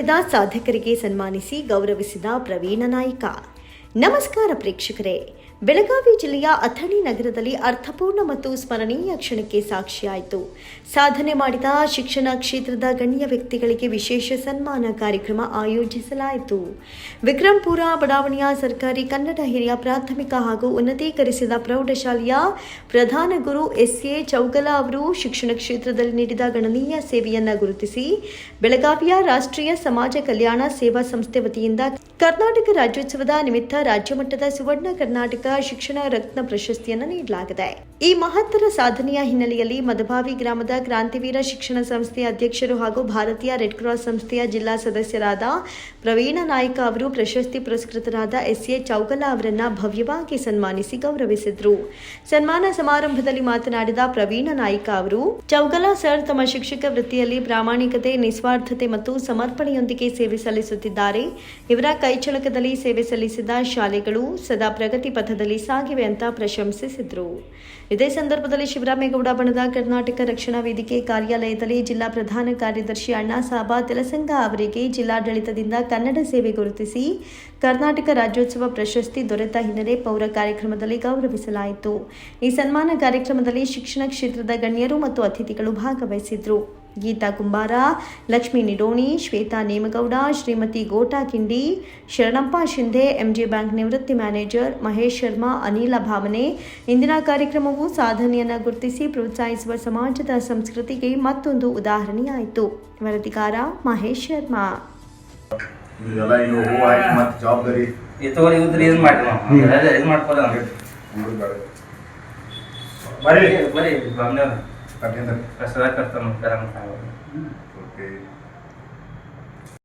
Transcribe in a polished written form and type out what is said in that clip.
ಮಾಡಿದ ಸಾಧಕರಿಗೆ ಸನ್ಮಾನಿಸಿ ಗೌರವಿಸಿದ ಪ್ರವೀಣ ನಾಯ್ಕ. ನಮಸ್ಕಾರ ಪ್ರೇಕ್ಷಕರೇ, ಬೆಳಗಾವಿ ಜಿಲ್ಲೆಯ ಅಥಣಿ ನಗರದಲ್ಲಿ ಅರ್ಥಪೂರ್ಣ ಮತ್ತು ಸ್ಮರಣೀಯ ಕ್ಷಣಕ್ಕೆ ಸಾಕ್ಷಿಯಾಯಿತು. ಸಾಧನೆ ಮಾಡಿದ ಶಿಕ್ಷಣ ಕ್ಷೇತ್ರದ ಗಣ್ಯ ವ್ಯಕ್ತಿಗಳಿಗೆ ವಿಶೇಷ ಸನ್ಮಾನ ಕಾರ್ಯಕ್ರಮ ಆಯೋಜಿಸಲಾಯಿತು. ವಿಕ್ರಮಪುರ ಬಡಾವಣೆಯ ಸರ್ಕಾರಿ ಕನ್ನಡ ಹಿರಿಯ ಪ್ರಾಥಮಿಕ ಹಾಗೂ ಉನ್ನತೀಕರಿಸಿದ ಪ್ರೌಢಶಾಲೆಯ ಪ್ರಧಾನ ಗುರು ಎಸ್.ಎ. ಚೌಗಲ ಅವರು ಶಿಕ್ಷಣ ಕ್ಷೇತ್ರದಲ್ಲಿ ನೀಡಿದ ಗಣನೀಯ ಸೇವೆಯನ್ನು ಗುರುತಿಸಿ ಬೆಳಗಾವಿಯ ರಾಷ್ಟ್ರೀಯ ಸಮಾಜ ಕಲ್ಯಾಣ ಸೇವಾ ಸಂಸ್ಥೆ ವತಿಯಿಂದ ಕರ್ನಾಟಕ ರಾಜ್ಯೋತ್ಸವದ ನಿಮಿತ್ತ ರಾಜ್ಯಮಟ್ಟದ ಸುವರ್ಣ ಕರ್ನಾಟಕ ಶಿಕ್ಷಣ ರತ್ನ ಪ್ರಶಸ್ತಿಯನ್ನು ನೀಡಲಾಗಿದೆ. ಈ ಮಹತ್ತರ ಸಾಧನೆಯ ಹಿನ್ನೆಲೆಯಲ್ಲಿ ಮದಭಾವಿ ಗ್ರಾಮದ ಕ್ರಾಂತಿವೀರ ಶಿಕ್ಷಣ ಸಂಸ್ಥೆಯ ಅಧ್ಯಕ್ಷರು ಹಾಗೂ ಭಾರತೀಯ ರೆಡ್ ಕ್ರಾಸ್ ಸಂಸ್ಥೆಯ ಜಿಲ್ಲಾ ಸದಸ್ಯರಾದ ಪ್ರವೀಣ ನಾಯ್ಕ ಅವರು ಪ್ರಶಸ್ತಿ ಪುರಸ್ಕೃತರಾದ ಎಸ್.ಎ. ಚೌಗಲ ಅವರನ್ನ ಭವ್ಯವಾಗಿ ಸನ್ಮಾನಿಸಿ ಗೌರವಿಸಿದರು. ಸನ್ಮಾನ ಸಮಾರಂಭದಲ್ಲಿ ಮಾತನಾಡಿದ ಪ್ರವೀಣ ನಾಯ್ಕ ಅವರು, ಚೌಗಲ ಸರ್ ತಮ್ಮ ಶಿಕ್ಷಕ ವೃತ್ತಿಯಲ್ಲಿ ಪ್ರಾಮಾಣಿಕತೆ, ನಿಸ್ವಾರ್ಥತೆ ಮತ್ತು ಸಮರ್ಪಣೆಯೊಂದಿಗೆ ಸೇವೆ ಸಲ್ಲಿಸುತ್ತಿದ್ದಾರೆ. ಇವರ ಕೈಚಳಕದಲ್ಲಿ ಸೇವೆ ಸಲ್ಲಿಸಿದ ಶಾಲೆಗಳು ಸದಾ ಪ್ರಗತಿ ಪಥದಲ್ಲಿ ಸಾಗಿವೆ ಅಂತ ಪ್ರಶಂಸಿಸಿದರು. ಇದೇ ಸಂದರ್ಭದಲ್ಲಿ ಶಿವರಾಮೇಗೌಡ ಬಣದ ಕರ್ನಾಟಕ ರಕ್ಷಣಾ ವೇದಿಕೆ ಕಾರ್ಯಾಲಯದಲ್ಲಿ ಜಿಲ್ಲಾ ಪ್ರಧಾನ ಕಾರ್ಯದರ್ಶಿ ಅಣ್ಣಾಸಾಬ ತೆಲಸಂಗ ಅವರಿಗೆ ಜಿಲ್ಲಾಡಳಿತದಿಂದ ಕನ್ನಡ ಸೇವೆ ಗುರುತಿಸಿ ಕರ್ನಾಟಕ ರಾಜ್ಯೋತ್ಸವ ಪ್ರಶಸ್ತಿ ದೊರೆತ ಹಿನ್ನೆಲೆ ಪೌರ ಕಾರ್ಯಕ್ರಮದಲ್ಲಿ ಗೌರವಿಸಲಾಯಿತು. ಈ ಸನ್ಮಾನ ಕಾರ್ಯಕ್ರಮದಲ್ಲಿ ಶಿಕ್ಷಣ ಕ್ಷೇತ್ರದ ಗಣ್ಯರು ಮತ್ತು ಅತಿಥಿಗಳು ಭಾಗವಹಿಸಿದ್ರು. ಗೀತಾ ಕುಂಬಾರ, ಲಕ್ಷ್ಮೀ ನಿಡೋಣಿ, ಶ್ವೇತಾ ನೇಮಗೌಡ, ಶ್ರೀಮತಿ ಗೋಟಾ ಕಿಂಡಿ, ಶರಣಪ್ಪ ಶಿಂದೆ, ಎಂಜೆ ಬ್ಯಾಂಕ್ ನಿವೃತ್ತಿ ಮ್ಯಾನೇಜರ್ ಮಹೇಶ್ ಶರ್ಮಾ, ಅನಿಲ ಭಾವನೆ. ಇಂದಿನ ಕಾರ್ಯಕ್ರಮವು ಸಾಧನೆಯನ್ನು ಗುರುತಿಸಿ ಪ್ರೋತ್ಸಾಹಿಸುವ ಸಮಾಜದ ಸಂಸ್ಕೃತಿಗೆ ಮತ್ತೊಂದು ಉದಾಹರಣೆಯಾಯಿತು. ವರದಿಗಾರ ಮಹೇಶ್ ಶರ್ಮಾ. कसं करतो मग करा.